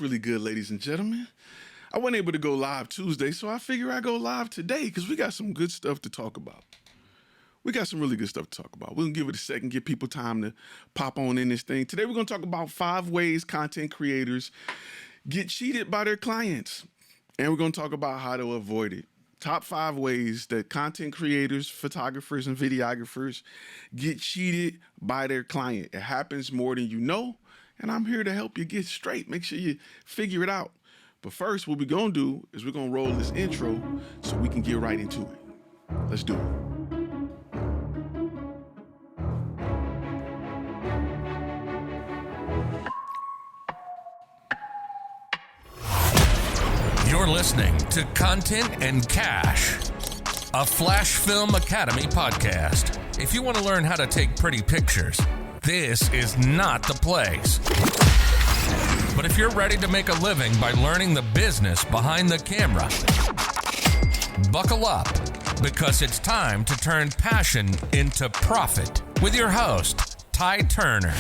Really good, ladies and gentlemen. I wasn't able to go live Tuesday, so I figure I go live today because we got some good stuff to talk about. We got some really good stuff to talk about. We're going to give it a second, give people time to pop on in this thing. Today, we're going to talk about 5 ways content creators get cheated by their clients. And we're going to talk about how to avoid it. Top 5 ways that content creators, photographers, and videographers get cheated by their client. It happens more than you know, and I'm here to help you get straight. Make sure you figure it out. But first, what we're going to do is we're going to roll this intro so we can get right into it. Let's do it. You're listening to Content and Cash, a FlashFilm Academy podcast. If you want to learn how to take pretty pictures, this is not the place. But if you're ready to make a living by learning the business behind the camera, buckle up, because it's time to turn passion into profit with your host, Ty Turner.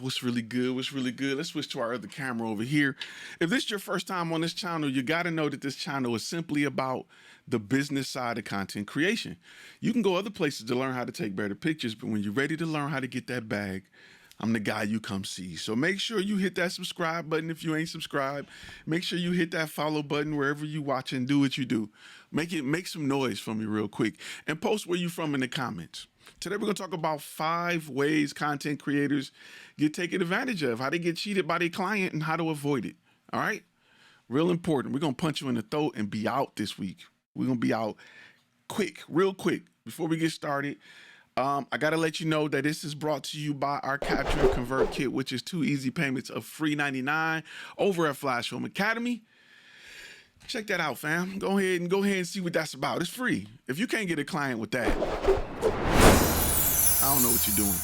What's really good? What's really good? Let's switch to our other camera over here. If this is your first time on this channel, you got to know that this channel is simply about the business side of content creation. You can go other places to learn how to take better pictures, but when you're ready to learn how to get that bag, I'm the guy you come see. So make sure you hit that subscribe button if you ain't subscribed. Make sure you hit that follow button wherever you watch and do what you do. Make some noise for me real quick and post where you from in the comments. Today we're going to talk about 5 ways content creators get taken advantage of, how they get cheated by their client, and how to avoid it. All right? Real important. We're going to punch you in the throat and be out this week. We're going to be out quick, real quick. Before we get started, I got to let you know that this is brought to you by our Capture and Convert Kit, which is 2 easy payments of free $99 over at FlashFilm Academy. Check that out, fam. Go ahead and see what that's about. It's free. If you can't get a client with that, I don't know what you're doing.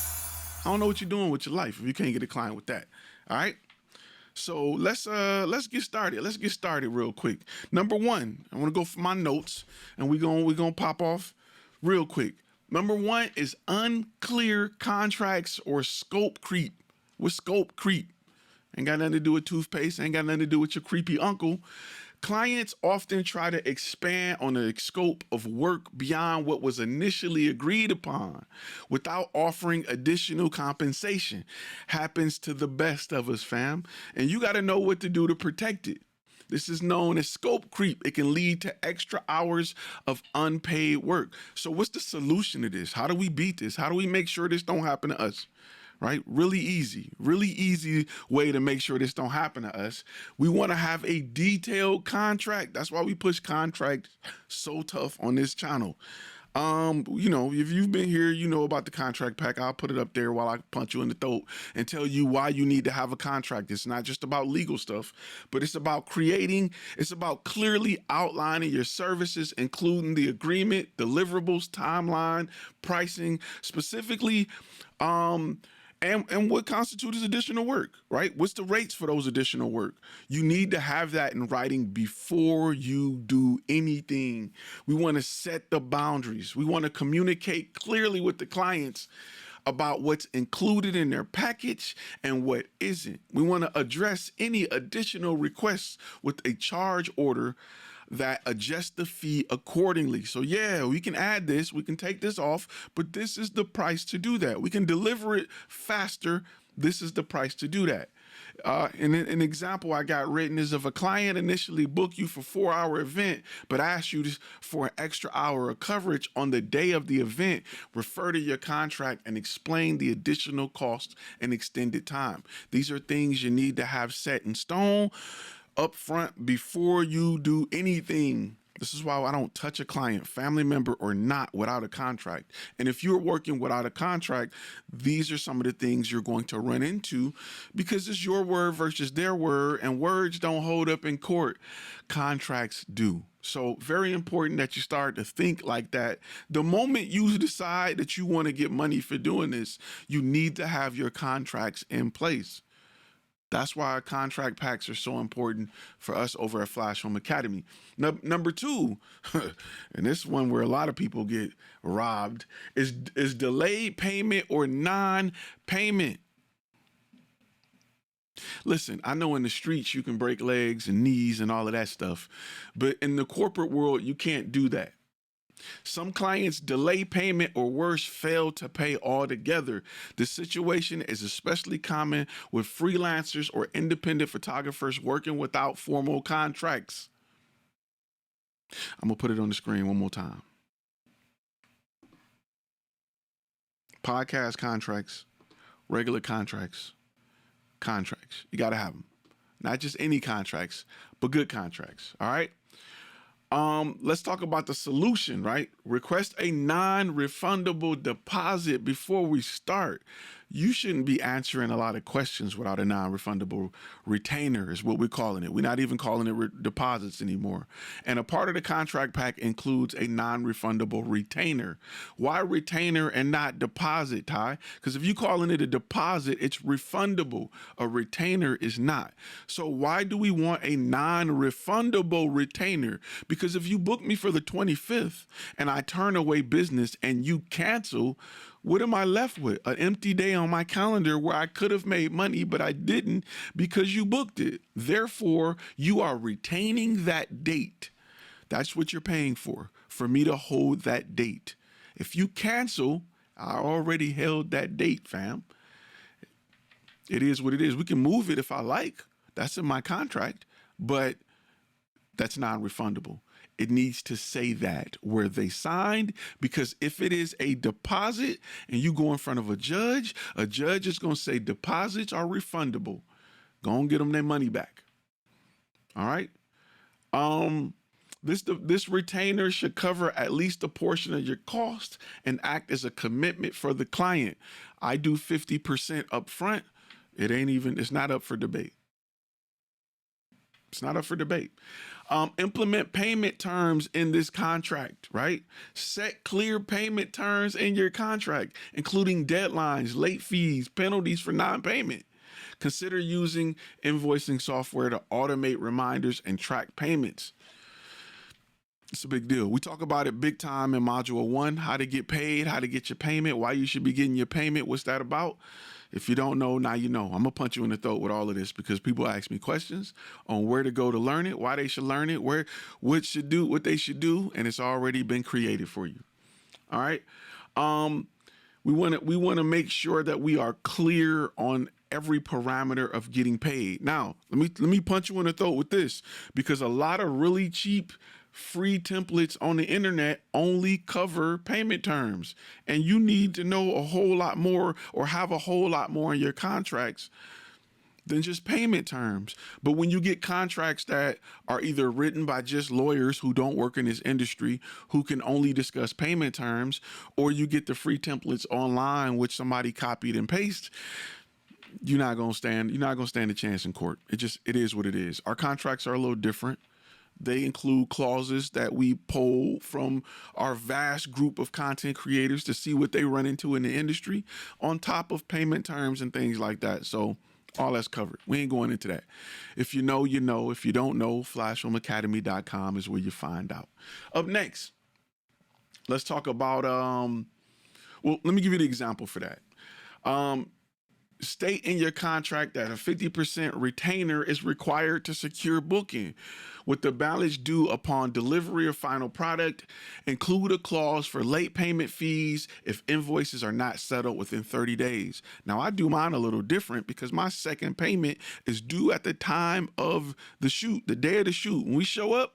I don't know what you're doing with your life if you can't get a client with that. All right? So let's get started. Let's get started real quick. Number 1, I want to go for my notes, and we're gonna pop off real quick. Number 1 is unclear contracts or scope creep. What's scope creep? Ain't got nothing to do with toothpaste. Ain't got nothing to do with your creepy uncle. Clients often try to expand on the scope of work beyond what was initially agreed upon without offering additional compensation. Happens to the best of us, fam. And you got to know what to do to protect it. This is known as scope creep. It can lead to extra hours of unpaid work. So what's the solution to this? How do we beat this? How do we make sure this don't happen to us? Right? Really easy way to make sure this don't happen to us. We want to have a detailed contract. That's why we push contract so tough on this channel. If you've been here, you know about the contract pack. I'll put it up there while I punch you in the throat and tell you why you need to have a contract. It's not just about legal stuff, but it's about clearly outlining your services, including the agreement, deliverables, timeline, pricing, specifically, and what constitutes additional work, right? What's the rates for those additional work? You need to have that in writing before you do anything. We want to set the boundaries. We want to communicate clearly with the clients about what's included in their package and what isn't. We want to address any additional requests with a charge order that adjust the fee accordingly. So yeah, we can add this, we can take this off, but this is the price to do that. We can deliver it faster. This is the price to do that. And an example I got written is if a client initially booked you for 4-hour event, but asked you for an extra hour of coverage on the day of the event, refer to your contract and explain the additional cost and extended time. These are things you need to have set in stone up front before you do anything. This is why I don't touch a client, family member or not, without a contract. And if you're working without a contract, these are some of the things you're going to run into because it's your word versus their word, and words don't hold up in court. Contracts do. So very important that you start to think like that. The moment you decide that you want to get money for doing this, you need to have your contracts in place. That's why contract packs are so important for us over at FlashFilm Academy. Number two, and this one where a lot of people get robbed, is delayed payment or non-payment. Listen, I know in the streets you can break legs and knees and all of that stuff, but in the corporate world, you can't do that. Some clients delay payment or worse, fail to pay altogether. This situation is especially common with freelancers or independent photographers working without formal contracts. I'm going to put it on the screen one more time. Podcast contracts, regular contracts. You got to have them. Not just any contracts, but good contracts. All right. Let's talk about the solution, right? Request a non-refundable deposit before we start. You shouldn't be answering a lot of questions without a non-refundable retainer is what we're calling it. We're not even calling it deposits anymore. And a part of the contract pack includes a non-refundable retainer. Why retainer and not deposit, Ty? Because if you're calling it a deposit, it's refundable. A retainer is not. So why do we want a non-refundable retainer? Because if you book me for the 25th and I turn away business and you cancel, what am I left with? An empty day on my calendar where I could have made money, but I didn't because you booked it. Therefore, you are retaining that date. That's what you're paying for me to hold that date. If you cancel, I already held that date, fam. It is what it is. We can move it if I like. That's in my contract, but that's non-refundable. It needs to say that where they signed, because if it is a deposit and you go in front of a judge is going to say deposits are refundable. Go and get them their money back. All right. This retainer should cover at least a portion of your cost and act as a commitment for the client. I do 50% up front. It's not up for debate. It's not up for debate. Implement payment terms in this contract, right? Set clear payment terms in your contract, including deadlines, late fees, penalties for non-payment. Consider using invoicing software to automate reminders and track payments. It's a big deal. We talk about it big time in Module 1, how to get paid, how to get your payment, why you should be getting your payment. What's that about? If you don't know, now you know. I'm going to punch you in the throat with all of this because people ask me questions on where to go to learn it, why they should learn it, what they should do, and it's already been created for you. All right? We want to make sure that we are clear on every parameter of getting paid. Now, let me punch you in the throat with this, because a lot of really cheap free templates on the internet only cover payment terms, and you need to know a whole lot more or have a whole lot more in your contracts than just payment terms. But when you get contracts that are either written by just lawyers who don't work in this industry, who can only discuss payment terms, or you get the free templates online which somebody copied and pasted, you're not gonna stand a chance in court. It is what it is. Our contracts are a little different. They include clauses that we poll from our vast group of content creators to see what they run into in the industry, on top of payment terms and things like that. So all that's covered. We ain't going into that. If you know, you know. If you don't know, flashfilmacademy.com is where you find out. Up next, let's talk about, let me give you the example for that. State in your contract that a 50% retainer is required to secure booking, with the balance due upon delivery of final product. Include a clause for late payment fees if invoices are not settled within 30 days. Now, I do mine a little different because my second payment is due at the time of the shoot, the day of the shoot. When we show up,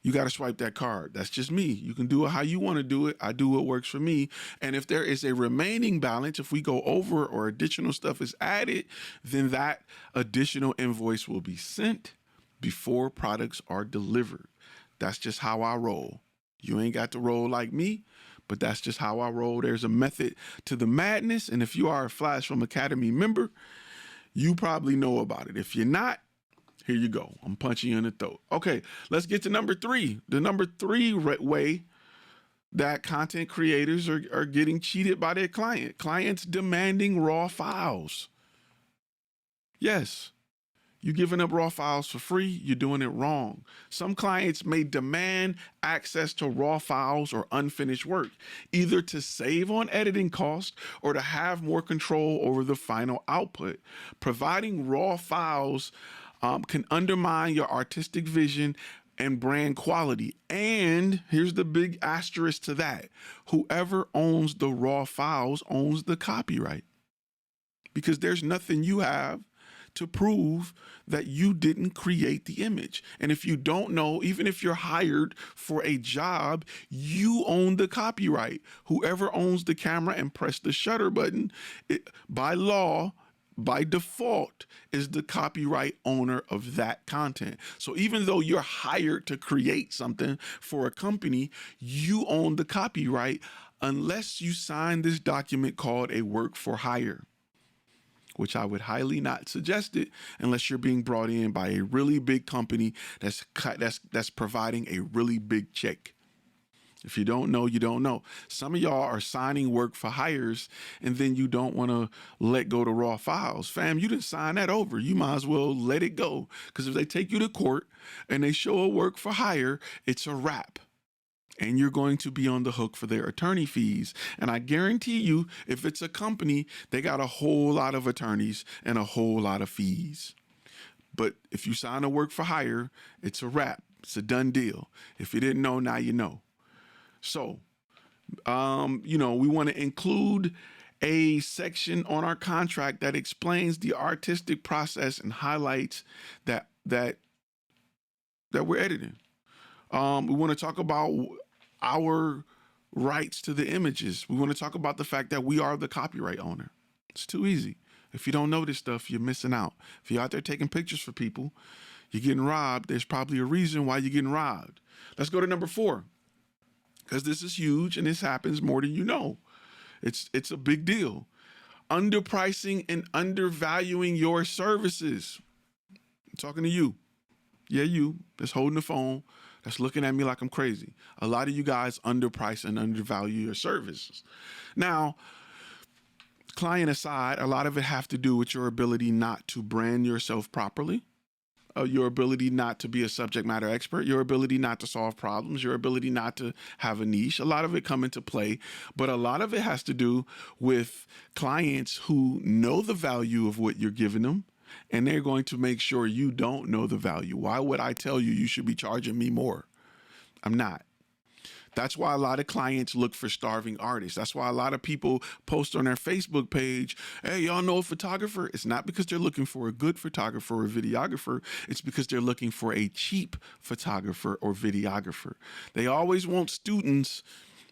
you got to swipe that card. That's just me. You can do it how you want to do it. I do what works for me. And if there is a remaining balance, if we go over or additional stuff is added, then that additional invoice will be sent before products are delivered. That's just how I roll. You ain't got to roll like me, but that's just how I roll. There's a method to the madness. And if you are a FlashFilm Academy member, you probably know about it. If you're not, here you go. I'm punching you in the throat. Okay, let's get to number 3. The number 3 way that content creators are getting cheated by their clients demanding raw files. Yes, You giving up raw files for free, you're doing it wrong. Some clients may demand access to raw files or unfinished work, either to save on editing costs or to have more control over the final output. Providing raw files can undermine your artistic vision and brand quality. And here's the big asterisk to that: whoever owns the raw files owns the copyright, because there's nothing you have to prove that you didn't create the image. And if you don't know, even if you're hired for a job, you own the copyright. Whoever owns the camera and press the shutter button, by law, by default, is the copyright owner of that content. So even though you're hired to create something for a company, you own the copyright unless you sign this document called a work for hire, which I would highly not suggest it unless you're being brought in by a really big company that's providing a really big check. If you don't know, you don't know. Some of y'all are signing work for hires and then you don't want to let go the raw files. Fam, you didn't sign that over. You might as well let it go, because if they take you to court and they show a work for hire, it's a wrap. And you're going to be on the hook for their attorney fees. And I guarantee you, if it's a company, they got a whole lot of attorneys and a whole lot of fees. But if you sign a work for hire, it's a wrap. It's a done deal. If you didn't know, now you know. So, we want to include a section on our contract that explains the artistic process and highlights that we're editing. We want to talk about our rights to the images. We want to talk about the fact that we are the copyright owner. It's too easy. If you don't know this stuff, you're missing out. If you're out there taking pictures for people, you're getting robbed. There's probably a reason why you're getting robbed. Let's go to number 4, because this is huge and this happens more than you know. It's a big deal. Underpricing and undervaluing your services. I'm talking to you. Yeah, you that's holding the phone, that's looking at me like I'm crazy. A lot of you guys underprice and undervalue your services. Now, client aside, a lot of it have to do with your ability not to brand yourself properly, your ability not to be a subject matter expert, your ability not to solve problems, your ability not to have a niche. A lot of it come into play, but a lot of it has to do with clients who know the value of what you're giving them, and they're going to make sure you don't know the value. Why would I tell you should be charging me more? I'm not. That's why a lot of clients look for starving artists. That's why a lot of people post on their Facebook page, hey, y'all know a photographer? It's not because they're looking for a good photographer or videographer. It's because they're looking for a cheap photographer or videographer. They always want students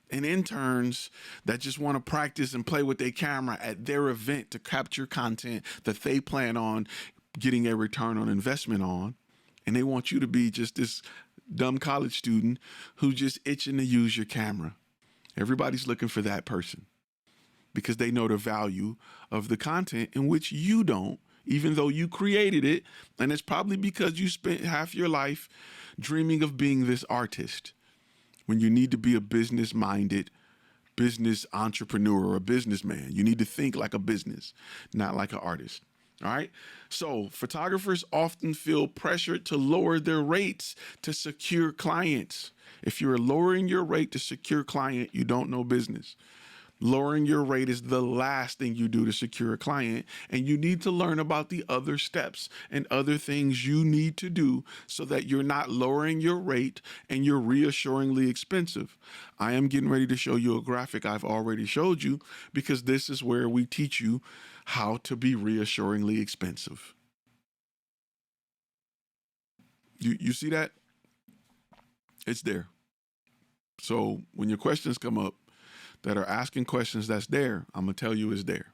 and interns that just want to practice and play with their camera at their event to capture content that they plan on getting a return on investment on. And they want you to be just this dumb college student who's just itching to use your camera. Everybody's looking for that person because they know the value of the content in which you don't, even though you created it. And it's probably because you spent half your life dreaming of being this artist when you need to be a business-minded business entrepreneur or a businessman. You need to think like a business, not like an artist. All right. So photographers often feel pressured to lower their rates to secure clients. If you're lowering your rate to secure client, you don't know business. Lowering your rate is the last thing you do to secure a client, and you need to learn about the other steps and other things you need to do so that you're not lowering your rate and you're reassuringly expensive. I am getting ready to show you a graphic I've already showed you, because this is where we teach you how to be reassuringly expensive. You see that? It's there. So when your questions come up that are asking questions that's there, I'm going to tell you it's there.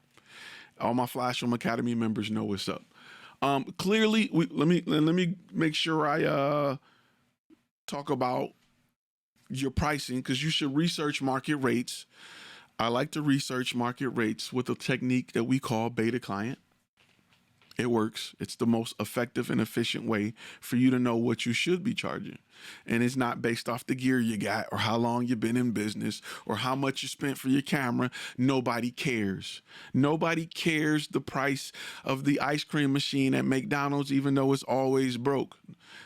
All my FlashFilm Academy members know what's up. Clearly, let me make sure I talk about your pricing, because you should research market rates. I like to research market rates with a technique that we call beta client. It works. It's the most effective and efficient way for you to know what you should be charging. and it's not based off the gear you got or how long you've been in business or how much you spent for your camera, nobody cares. Nobody cares the price of the ice cream machine at McDonald's, even though it's always broke.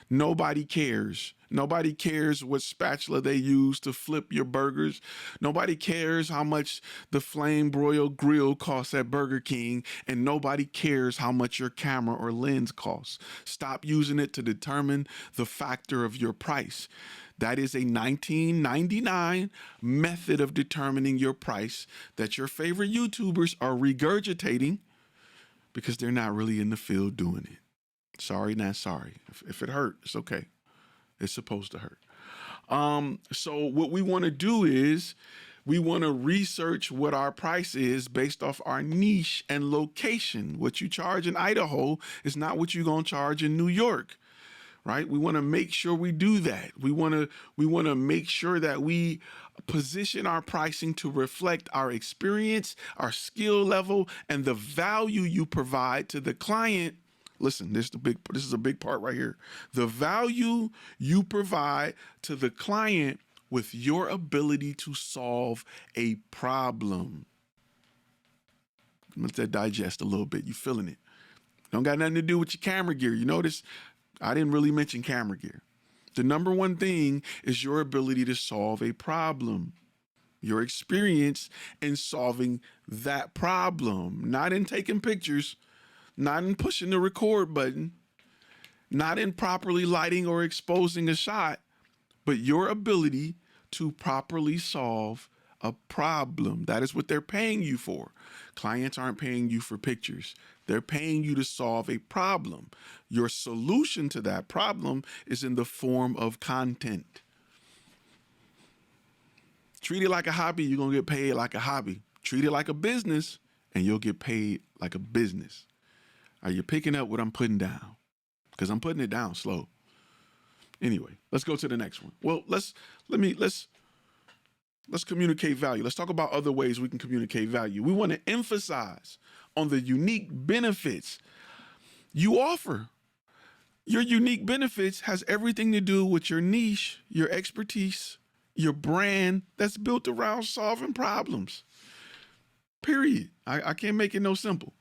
Nobody cares. Nobody cares what spatula they use to flip your burgers. Nobody cares how much the flame broil grill costs at Burger King, and nobody cares how much your camera or lens costs. Stop using it to determine the factor of your price. That is a 1999 method of determining your price that your favorite YouTubers are regurgitating because they're not really in the field doing it. Sorry, not sorry. If it hurt, it's okay. It's supposed to hurt. So what we want to do is we want to research what our price is based off our niche and location. What you charge in Idaho is not what you're going to charge in New York, right? We want to make sure we do that. We want to make sure that we position our pricing to reflect our experience, our skill level, and the value you provide to the client. Listen, this is a big part right here. The value you provide to the client with your ability to solve a problem. Let that digest a little bit. You feeling it? Don't got nothing to do with your camera gear. You notice I didn't really mention camera gear. The number one thing is your ability to solve a problem. Your experience in solving that problem, not in taking pictures, not in pushing the record button, not in properly lighting or exposing a shot, but your ability to properly solve a problem. That is what they're paying you for. Clients aren't paying you for pictures. They're paying you to solve a problem. Your solution to that problem is in the form of content. Treat it like a hobby, you're going to get paid like a hobby. Treat it like a business, and you'll get paid like a business. Are you picking up what I'm putting down? Because I'm putting it down slow. Anyway, let's go to the next one. Well, let's communicate value. Let's talk about other ways we can communicate value. We want to emphasize on the unique benefits you offer. Your unique benefits has everything to do with your niche, your expertise, your brand that's built around solving problems. Period. I can't make it no simple.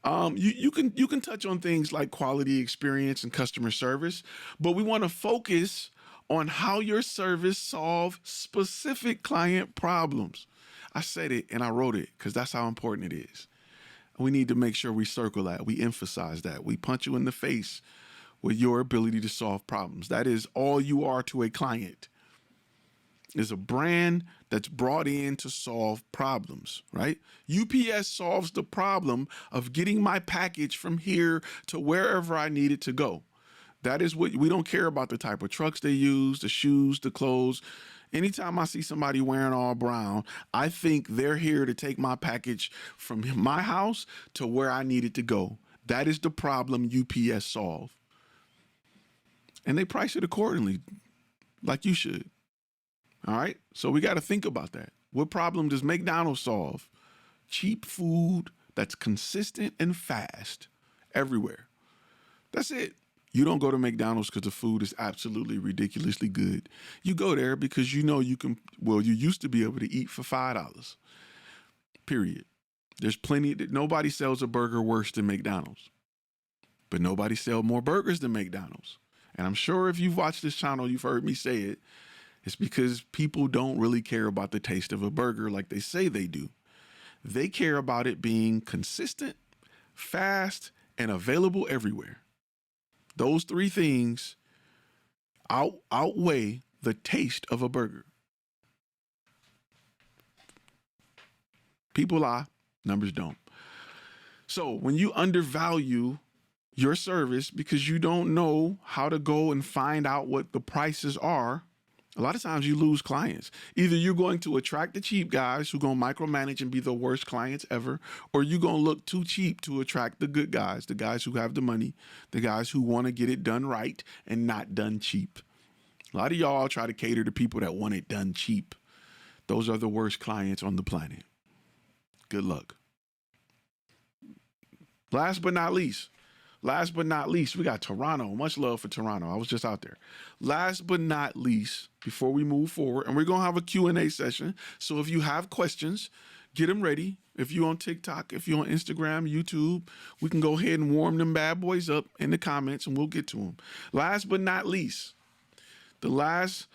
You can touch on things like quality experience and customer service, but we want to focus on how your service solves specific client problems. I said it and I wrote it because that's how important it is. We need to make sure we circle that. We emphasize that. We punch you in the face with your ability to solve problems. That is all you are to a client. Is a brand that's brought in to solve problems, right? UPS solves the problem of getting my package from here to wherever I need it to go. That is what we don't care about, the type of trucks they use, the shoes, the clothes. Anytime I see somebody wearing all brown, I think they're here to take my package from my house to where I need it to go. That is the problem UPS solve. And they price it accordingly, like you should. All right, so we got to think about that. What problem does McDonald's solve? Cheap food that's consistent and fast everywhere. That's it. You don't go to McDonald's because the food is absolutely ridiculously good. You go there because you know you used to be able to eat for $5. Period. There's plenty. Nobody sells a burger worse than McDonald's. But nobody sells more burgers than McDonald's. And I'm sure if you've watched this channel, you've heard me say it. It's because people don't really care about the taste of a burger like they say they do. They care about it being consistent, fast, and available everywhere. Those three things outweigh the taste of a burger. People lie, numbers don't. So when you undervalue your service because you don't know how to go and find out what the prices are, a lot of times you lose clients. Either you're going to attract the cheap guys who are going to micromanage and be the worst clients ever, or you're going to look too cheap to attract the good guys, the guys who have the money, the guys who want to get it done right and not done cheap. A lot of y'all try to cater to people that want it done cheap. Those are the worst clients on the planet. Good luck. Last but not least, Last but not least, we got Toronto. Much love for Toronto. I was just out there. Last but not least, before we move forward, and we're going to have a Q&A session. So if you have questions, get them ready. If you're on TikTok, if you're on Instagram, YouTube, we can go ahead and warm them bad boys up in the comments and we'll get to them. Last but not least, the last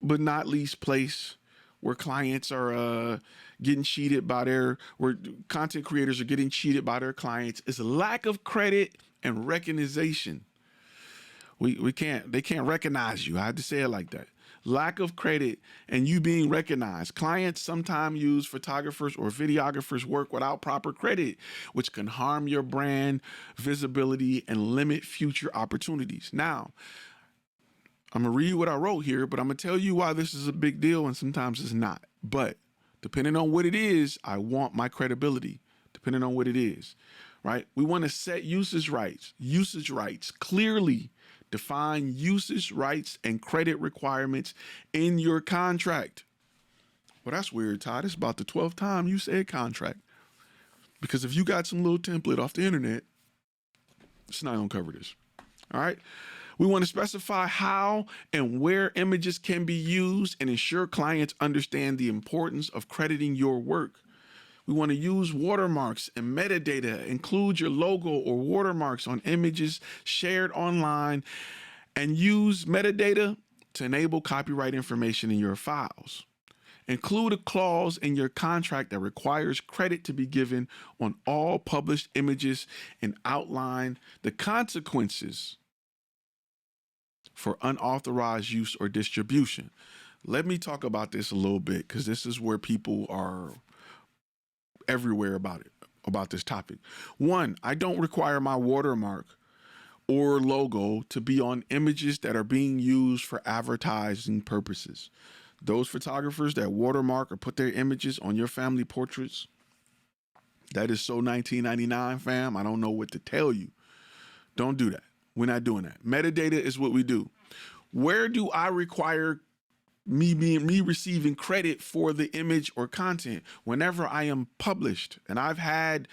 but not least place where clients are getting cheated by where content creators are getting cheated by their clients is lack of credit and recognition. They can't recognize you. I had to say it like that. Lack of credit and you being recognized. Clients sometimes use photographers or videographers' work without proper credit, which can harm your brand visibility and limit future opportunities. Now, I'm going to read what I wrote here, but I'm going to tell you why this is a big deal and sometimes it's not. But depending on what it is, I want my credibility, depending on what it is, right? We want to set usage rights. Usage rights clearly define usage rights and credit requirements in your contract. Well, that's weird, Todd. It's about the 12th time you said contract. Because if you got some little template off the internet, it's not going to cover this. All right? We want to specify how and where images can be used and ensure clients understand the importance of crediting your work. We want to use watermarks and metadata, include your logo or watermarks on images shared online, and use metadata to enable copyright information in your files. Include a clause in your contract that requires credit to be given on all published images and outline the consequences for unauthorized use or distribution. Let me talk about this a little bit because this is where people are everywhere about this topic. One, I don't require my watermark or logo to be on images that are being used for advertising purposes. Those photographers that watermark or put their images on your family portraits, that is so 1999, fam. I don't know what to tell you. Don't do that. We're not doing that. Metadata is what we do. Where do I require me receiving credit for the image or content? Whenever I am published, and I've had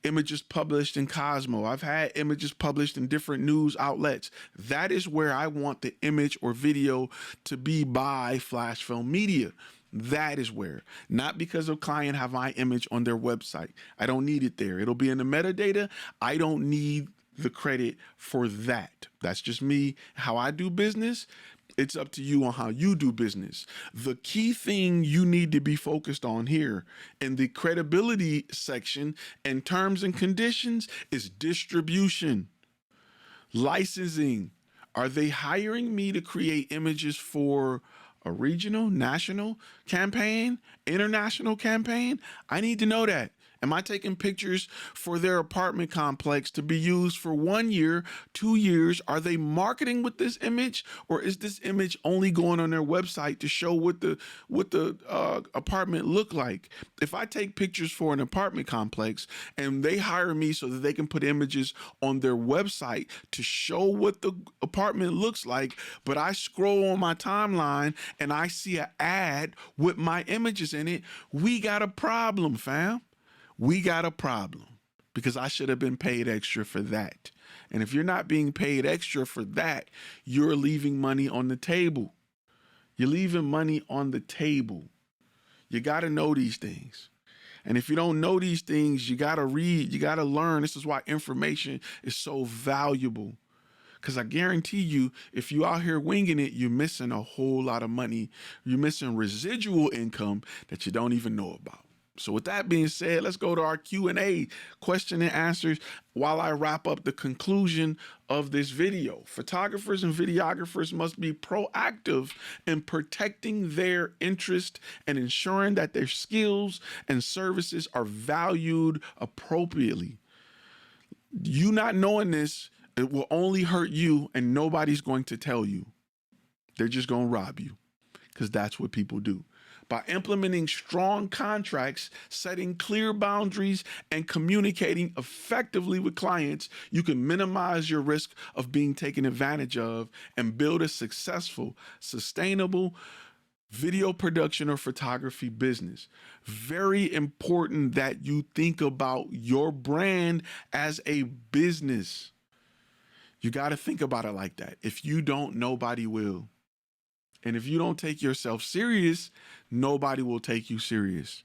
images published in Cosmo, I've had images published in different news outlets. That is where I want the image or video to be by FlashFilm Media. That is where, not because a client have my image on their website. I don't need it there. It'll be in the metadata. I don't need the credit for that. That's just me, how I do business. It's up to you on how you do business. The key thing you need to be focused on here in the credibility section and terms and conditions is distribution, licensing. Are they hiring me to create images for a regional, national campaign, international campaign? I need to know that. Am I taking pictures for their apartment complex to be used for 1 year, 2 years? Are they marketing with this image, or is this image only going on their website to show what the apartment look like? If I take pictures for an apartment complex and they hire me so that they can put images on their website to show what the apartment looks like, but I scroll on my timeline and I see an ad with my images in it, we got a problem, fam. We got a problem because I should have been paid extra for that. And if you're not being paid extra for that, you're leaving money on the table. You're leaving money on the table. You got to know these things. And if you don't know these things, you got to read, you got to learn. This is why information is so valuable. Because I guarantee you, if you out here winging it, you're missing a whole lot of money. You're missing residual income that you don't even know about. So with that being said, let's go to our Q&A, question and answers, while I wrap up the conclusion of this video. Photographers and videographers must be proactive in protecting their interest and ensuring that their skills and services are valued appropriately. You not knowing this, it will only hurt you, and nobody's going to tell you. They're just going to rob you, because that's what people do. By implementing strong contracts, setting clear boundaries, and communicating effectively with clients, you can minimize your risk of being taken advantage of and build a successful, sustainable, video production or photography business. Very important that you think about your brand as a business. You got to think about it like that. If you don't, nobody will. And if you don't take yourself serious, nobody will take you serious.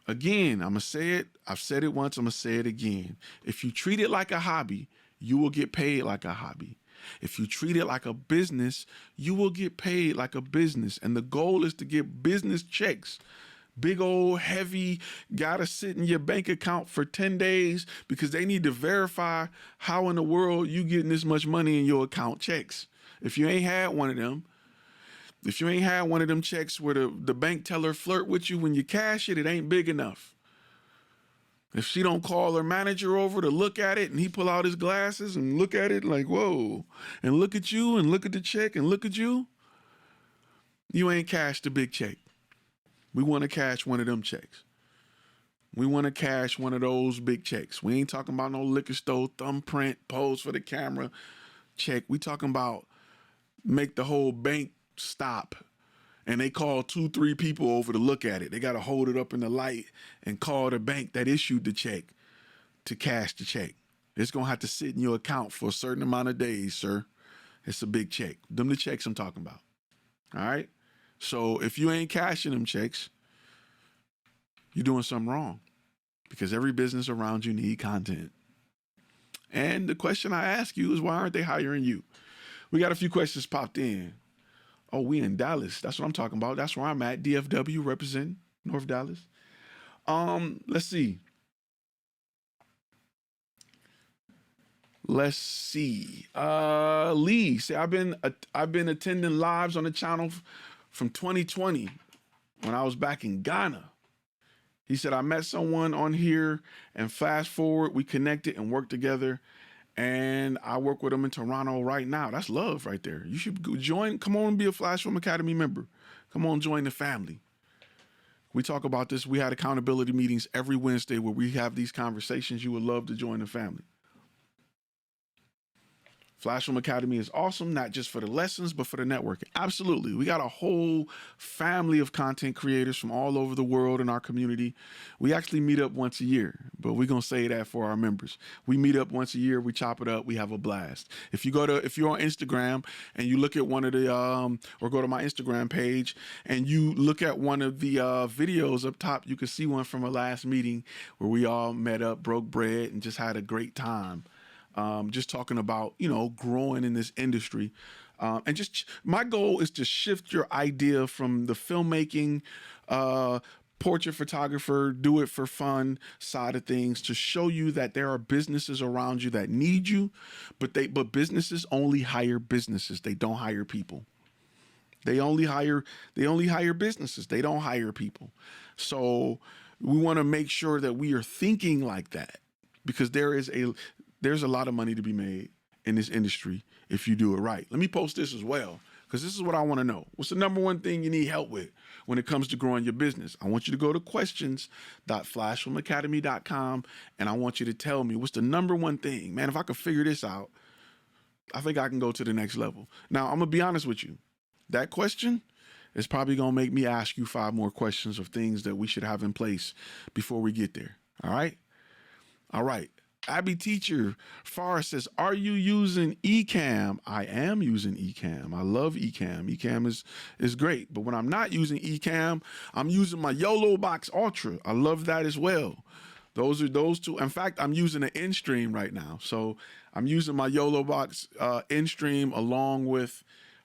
Again, I'm going to say it. I've said it once. I'm going to say it again. If you treat it like a hobby, you will get paid like a hobby. If you treat it like a business, you will get paid like a business. And the goal is to get business checks. Big old heavy, gotta sit in your bank account for 10 days because they need to verify how in the world you getting this much money in your account checks. If you ain't had one of them, checks where the bank teller flirt with you when you cash it, it ain't big enough. If she don't call her manager over to look at it and he pull out his glasses and look at it like, whoa, and look at you and look at the check and look at you, you ain't cashed the big check. We want to cash one of them checks. We want to cash one of those big checks. We ain't talking about no liquor store, thumbprint, pose for the camera check. We talking about make the whole bank stop and they call 2-3 people over to look at it. They got to hold it up in the light and call the bank that issued the check to cash the check. It's going to have to sit in your account for a certain amount of days, sir. It's a big check. Them the checks I'm talking about. All right? So if you ain't cashing them checks, you're doing something wrong because every business around you need content. And the question I ask you is, why aren't they hiring you? We got a few questions popped in. Oh, we in Dallas. That's what I'm talking about. That's where I'm at. DFW representing North Dallas. Let's see. Lee say I've been attending lives on the channel from 2020 when I was back in Ghana. He said I met someone on here and fast forward, we connected and worked together. And I work with them in Toronto right now. That's love right there. You should join. Come on and be a FlashFilm Academy member. Come on, join the family. We talk about this. We had accountability meetings every Wednesday where we have these conversations. You would love to join the family. FlashFilm Academy is awesome, not just for the lessons, but for the networking. Absolutely. We got a whole family of content creators from all over the world in our community. We actually meet up once a year, but we're going to say that for our members. We meet up once a year. We chop it up. We have a blast. If you're on Instagram and you look at one of the, or go to my Instagram page and you look at one of the videos up top, you can see one from our last meeting where we all met up, broke bread, and just had a great time. Just talking about, growing in this industry. And just my goal is to shift your idea from the filmmaking, portrait photographer, do it for fun side of things to show you that there are businesses around you that need you, but businesses only hire businesses. They don't hire people. They only hire businesses. They don't hire people. So we want to make sure that we are thinking like that because there's a lot of money to be made in this industry if you do it right. Let me post this as well, because this is what I want to know. What's the number one thing you need help with when it comes to growing your business? I want you to go to questions.flashfilmacademy.com, and I want you to tell me what's the number one thing. Man, if I could figure this out, I think I can go to the next level. Now, I'm going to be honest with you. That question is probably going to make me ask you 5 more questions of things that we should have in place before we get there. All right? All right. Abby Teacher Farr says, are you using Ecamm? I am using Ecamm. I love Ecamm. Ecamm is great. But when I'm not using Ecamm, I'm using my YOLO Box Ultra. I love that as well. Those two. In fact, I'm using an InStream right now. So I'm using my YOLO Box InStream along with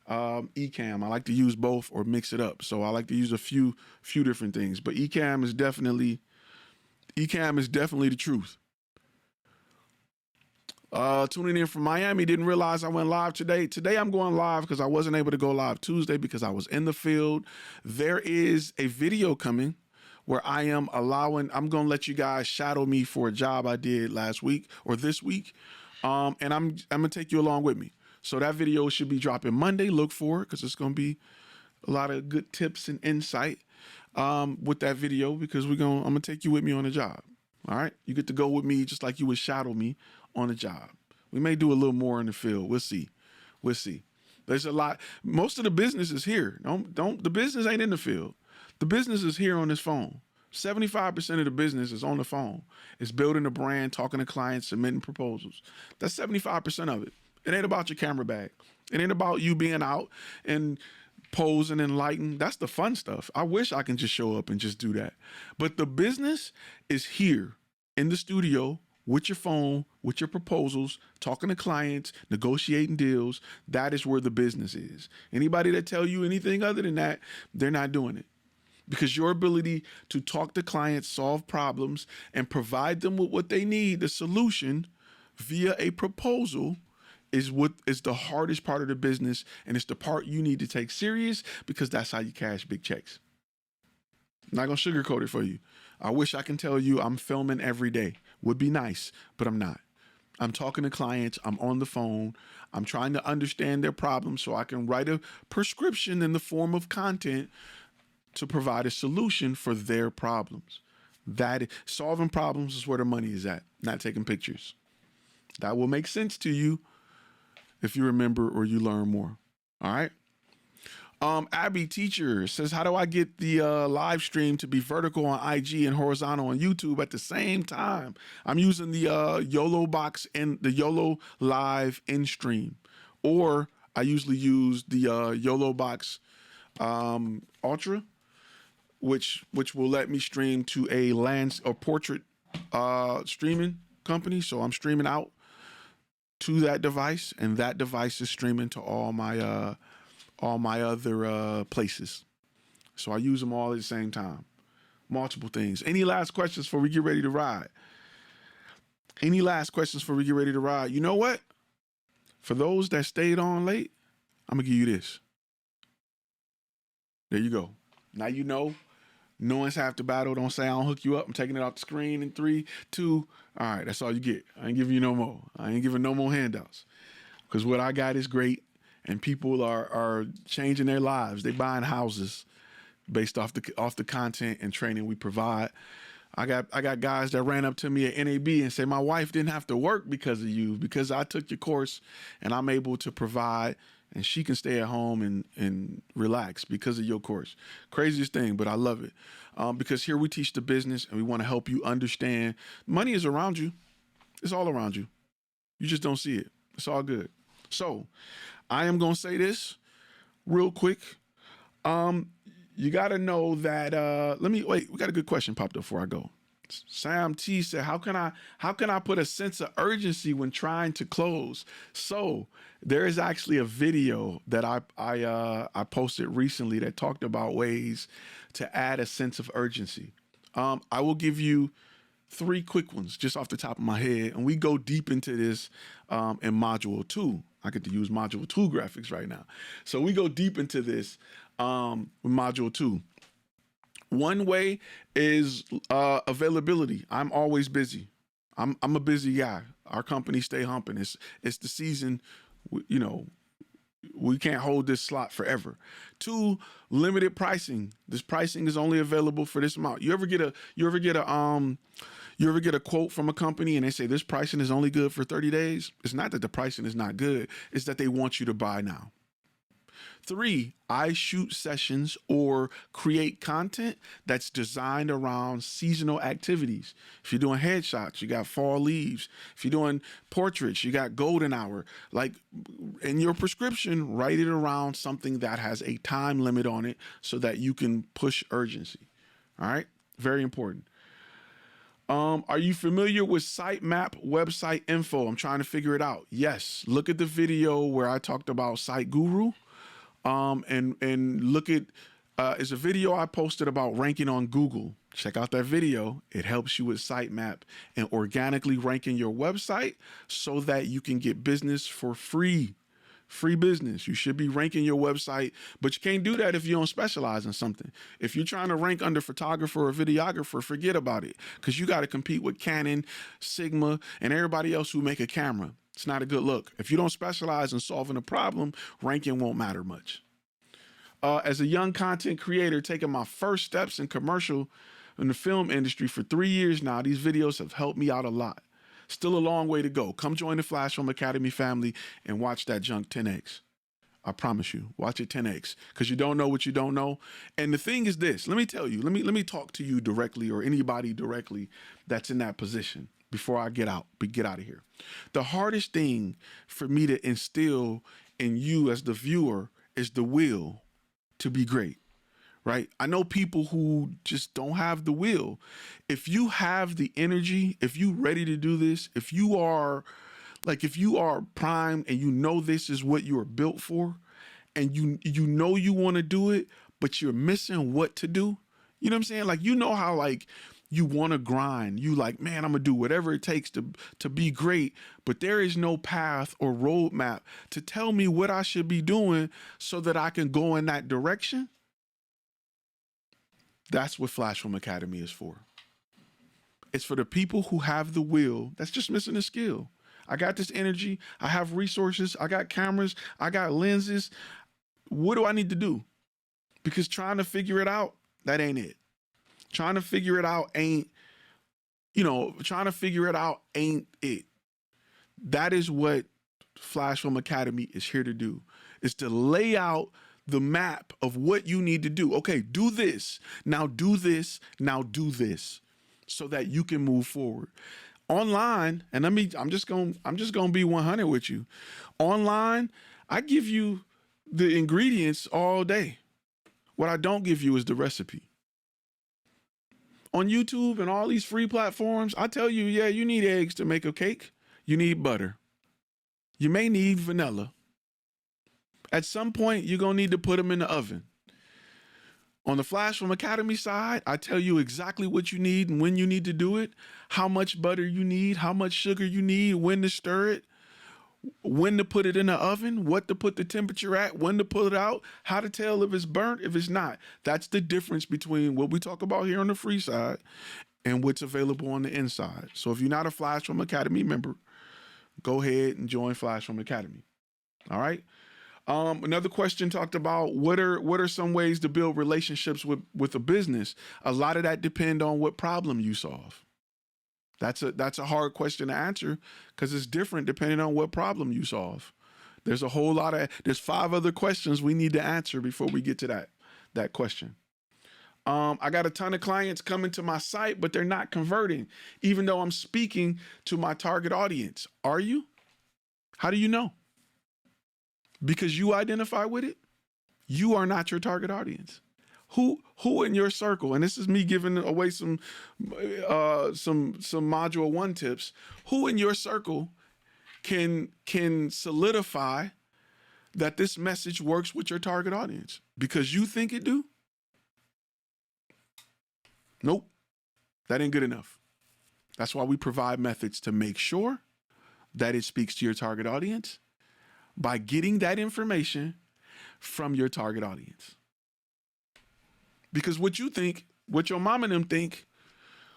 Ecamm. I like to use both or mix it up. So I like to use a few different things. But Ecamm is definitely the truth. Tuning in from Miami, didn't realize I went live today. Today I'm going live because I wasn't able to go live Tuesday because I was in the field. There is a video coming where I'm going to let you guys shadow me for a job I did last week or this week. And I'm going to take you along with me. So that video should be dropping Monday. Look for it because it's going to be a lot of good tips and insight with that video because I'm going to take you with me on the job. All right. You get to go with me just like you would shadow me on the job. We may do a little more in the field. We'll see. There's a lot. Most of the business is here. The business ain't in the field. The business is here on this phone. 75% of the business is on the phone. It's building a brand, talking to clients, submitting proposals. That's 75% of it. It ain't about your camera bag. It ain't about you being out and posing and lighting. That's the fun stuff. I wish I can just show up and just do that. But the business is here in the studio with your phone, with your proposals, talking to clients, negotiating deals. That is where the business is. Anybody that tell you anything other than that, they're not doing it. Because your ability to talk to clients, solve problems, and provide them with what they need, the solution via a proposal, is what is the hardest part of the business, and it's the part you need to take serious, because that's how you cash big checks. I'm not gonna sugarcoat it for you. I wish I can tell you I'm filming every day. Would be nice, but I'm not. I'm talking to clients. I'm on the phone. I'm trying to understand their problems so I can write a prescription in the form of content to provide a solution for their problems. Solving problems is where the money is at, not taking pictures. That will make sense to you if you remember or you learn more. All right. Abby Teacher says, how do I get the live stream to be vertical on IG and horizontal on YouTube at the same time? I'm using the YOLO box and the YOLO live in stream, or I usually use the YOLO box Ultra, which will let me stream to a portrait streaming company. So I'm streaming out to that device, and that device is streaming to all my other places. So I use them all at the same time. Multiple things. Any last questions before we get ready to ride? Any last questions before we get ready to ride? You know what? For those that stayed on late, I'm going to give you this. There you go. Now you know. Knowing's half the battle. Don't say I don't hook you up. I'm taking it off the screen in 3, 2. All right, that's all you get. I ain't giving you no more. I ain't giving no more handouts. Because what I got is great, and people are changing their lives. They buying houses based off the content and training we provide. I got guys that ran up to me at NAB and say, my wife didn't have to work because of you, because I took your course and I'm able to provide, and she can stay at home and relax because of your course. Craziest thing, but I love it. Because here we teach the business, and we want to help you understand money is around you. It's all around you. You just don't see it. It's all good. So I am going to say this real quick. You got to know that, we got a good question popped up before I go. Sam T said, how can I put a sense of urgency when trying to close? So there is actually a video that I posted recently that talked about ways to add a sense of urgency. I will give you 3 quick ones just off the top of my head, and we go deep into this in module 2. I get to use module 2 graphics right now. So we go deep into this with module 2. One way is availability. I'm always busy. I'm a busy guy. Our company stay humping. It's the season, we can't hold this slot forever. 2, limited pricing. This pricing is only available for this amount. You ever get a quote from a company and they say this pricing is only good for 30 days? It's not that the pricing is not good. It's that they want you to buy now. 3, I shoot sessions or create content that's designed around seasonal activities. If you're doing headshots, you got fall leaves. If you're doing portraits, you got golden hour. Like in your prescription, write it around something that has a time limit on it so that you can push urgency. All right? Very important. Are you familiar with Sitemap website info? I'm trying to figure it out. Yes. Look at the video where I talked about Site Guru. And look at, it's a video I posted about ranking on Google. Check out that video. It helps you with Sitemap and organically ranking your website so that you can get business for free. Free business. You should be ranking your website, but you can't do that if you don't specialize in something. If you're trying to rank under photographer or videographer, forget about it, because you got to compete with Canon, Sigma, and everybody else who make a camera. It's not a good look. If you don't specialize in solving a problem, ranking won't matter much. As a young content creator, taking my first steps in the film industry for 3 years now, these videos have helped me out a lot. Still a long way to go. Come join the FlashFilm Academy family and watch that junk 10x. I promise you. Watch it 10x because you don't know what you don't know. And the thing is this, let me tell you, let me talk to you directly or anybody directly that's in that position before I get out of here. The hardest thing for me to instill in you as the viewer is the will to be great, right? I know people who just don't have the will. If you have the energy, if you ready to do this, if you are primed and you know this is what you are built for, and you know you want to do it, but you're missing what to do. You know what I'm saying? Like, you know how like you want to grind. You like, man, I'm gonna do whatever it takes to be great, but there is no path or roadmap to tell me what I should be doing so that I can go in that direction. That's what FlashFilm Academy is for. It's for the people who have the will that's just missing a skill. I got this energy. I have resources. I got cameras. I got lenses. What do I need to do? Because trying to figure it out, that ain't it. Trying to figure it out ain't it. That is what FlashFilm Academy is here to do, is to lay out the map of what you need to do. Okay, do this. Now do this. Now do this so that you can move forward. Online, and I'm just gonna be 100 with you. Online, I give you the ingredients all day. What I don't give you is the recipe. On YouTube and all these free platforms, I tell you, yeah, you need eggs to make a cake. You need butter. You may need vanilla. At some point, you're gonna need to put them in the oven. On the FlashFilm Academy side, I tell you exactly what you need and when you need to do it, how much butter you need, how much sugar you need, when to stir it, when to put it in the oven, what to put the temperature at, when to pull it out, how to tell if it's burnt, if it's not. That's the difference between what we talk about here on the free side and what's available on the inside. So if you're not a FlashFilm Academy member, go ahead and join FlashFilm Academy. All right. Another question talked about what are some ways to build relationships with a business. A lot of that depend on what problem you solve. That's a hard question to answer because it's different depending on what problem you solve. There's 5 other questions we need to answer before we get to that question. I got a ton of clients coming to my site, but they're not converting, even though I'm speaking to my target audience. Are you? How do you know? Because you identify with it? You are not your target audience. Who in your circle, and this is me giving away some module 1 tips, who in your circle can solidify that this message works with your target audience? Because you think it do? Nope, that ain't good enough. That's why we provide methods to make sure that it speaks to your target audience by getting that information from your target audience. Because what you think, what your mom and them think,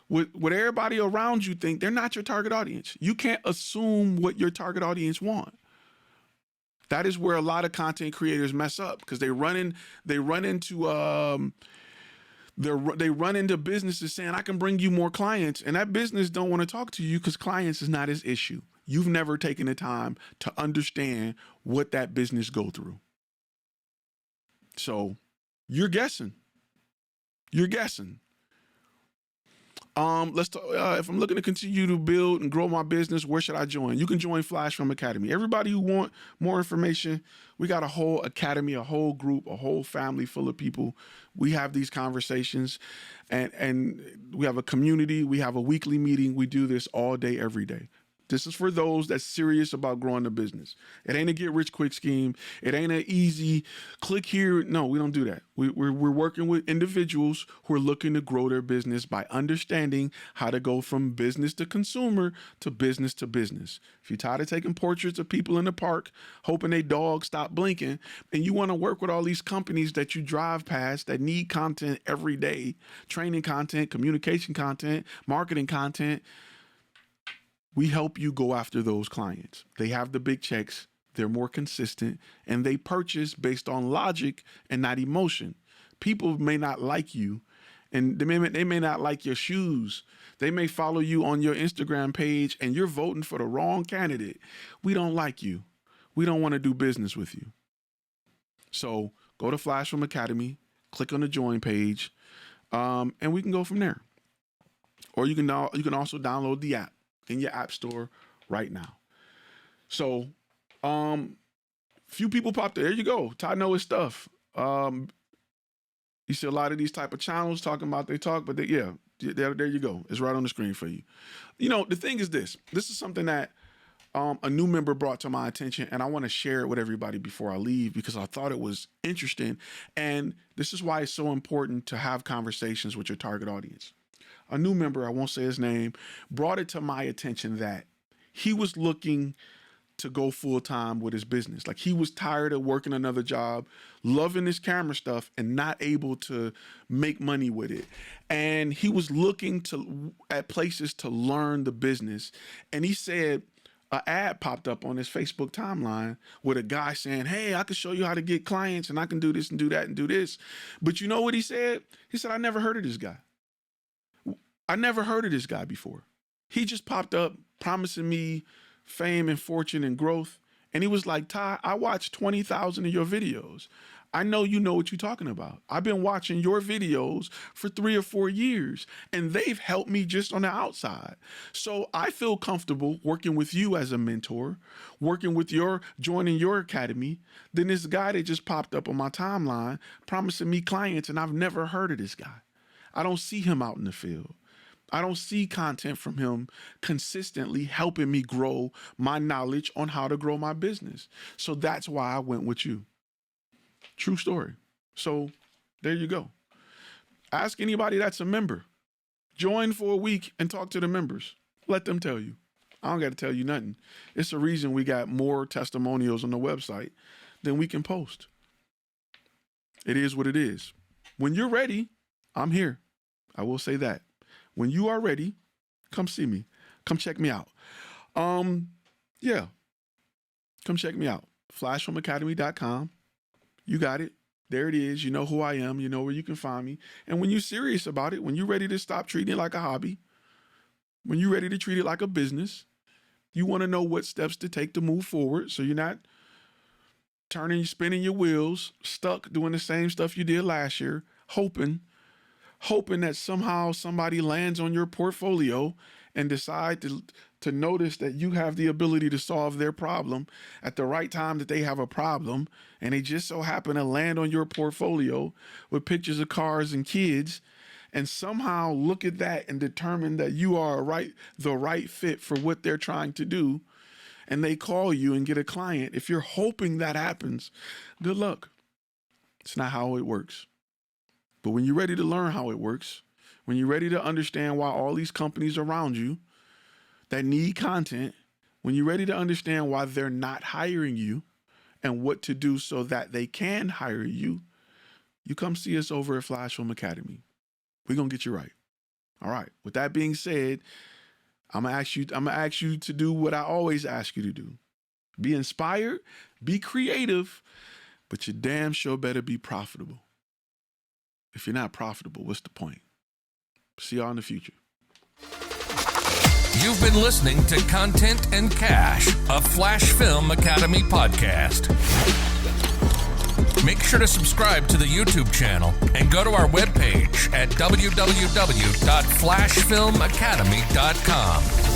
what everybody around you think, they're not your target audience. You can't assume what your target audience want. That is where a lot of content creators mess up because they run into businesses saying, I can bring you more clients. And that business don't want to talk to you because clients is not his issue. You've never taken the time to understand what that business go through. So you're guessing. You're guessing. Let's talk, if I'm looking to continue to build and grow my business, where should I join? You can join FlashFilm Academy. Everybody who want more information, we got a whole academy, a whole group, a whole family full of people. We have these conversations and we have a community. We have a weekly meeting. We do this all day, every day. This is for those that's serious about growing the business. It ain't a get rich quick scheme. It ain't an easy click here. No, we don't do that. We're working with individuals who are looking to grow their business by understanding how to go from business to consumer to business to business. If you're tired of taking portraits of people in the park, hoping they dogs stop blinking, and you want to work with all these companies that you drive past that need content every day, training content, communication content, marketing content, we help you go after those clients. They have the big checks, they're more consistent, and they purchase based on logic and not emotion. People may not like you, and they may not like your shoes. They may follow you on your Instagram page, and you're voting for the wrong candidate. We don't like you. We don't want to do business with you. So go to FlashFilm Academy, click on the join page, and we can go from there. Or you can also download the app in your app store right now. So, few people popped there. There you go. Todd know his stuff. You see a lot of these type of channels talking about they talk, but there you go. It's right on the screen for you. You know, the thing is this is something that a new member brought to my attention, and I want to share it with everybody before I leave because I thought it was interesting. And this is why it's so important to have conversations with your target audience. A new member, I won't say his name, brought it to my attention that he was looking to go full time with his business. Like he was tired of working another job, loving his camera stuff and not able to make money with it. And he was looking at places to learn the business. And he said an ad popped up on his Facebook timeline with a guy saying, "Hey, I can show you how to get clients and I can do this and do that and do this." But you know what he said? He said, "I never heard of this guy. I never heard of this guy before. He just popped up promising me fame and fortune and growth." And he was like, "Ty, I watched 20,000 of your videos. I know you know what you're talking about. I've been watching your videos for 3 or 4 years, and they've helped me just on the outside. So I feel comfortable working with you as a mentor, joining your academy, than this guy that just popped up on my timeline promising me clients, and I've never heard of this guy. I don't see him out in the field. I don't see content from him consistently helping me grow my knowledge on how to grow my business. So that's why I went with you." True story. So there you go. Ask anybody that's a member. Join for a week and talk to the members. Let them tell you. I don't got to tell you nothing. It's the reason we got more testimonials on the website than we can post. It is what it is. When you're ready, I'm here. I will say that. When you are ready, come see me. Come check me out. Come check me out. FlashFilmAcademy.com. You got it. There it is. You know who I am. You know where you can find me. And when you're serious about it, when you're ready to stop treating it like a hobby, when you're ready to treat it like a business, you want to know what steps to take to move forward so you're not spinning your wheels, stuck doing the same stuff you did last year, hoping that somehow somebody lands on your portfolio and decide to notice that you have the ability to solve their problem at the right time that they have a problem, and they just so happen to land on your portfolio with pictures of cars and kids, and somehow look at that and determine that you are the right fit for what they're trying to do, and they call you and get a client. If you're hoping that happens, good luck. It's not how it works. But when you're ready to learn how it works, when you're ready to understand why all these companies around you that need content, when you're ready to understand why they're not hiring you and what to do so that they can hire you, you come see us over at FlashFilm Academy. We're going to get you right. All right. With that being said, I'm going to ask you to do what I always ask you to do. Be inspired, be creative, but you damn sure better be profitable. If you're not profitable, what's the point? See y'all in the future. You've been listening to Content and Cash, a FlashFilm Academy podcast. Make sure to subscribe to the YouTube channel and go to our webpage at www.flashfilmacademy.com.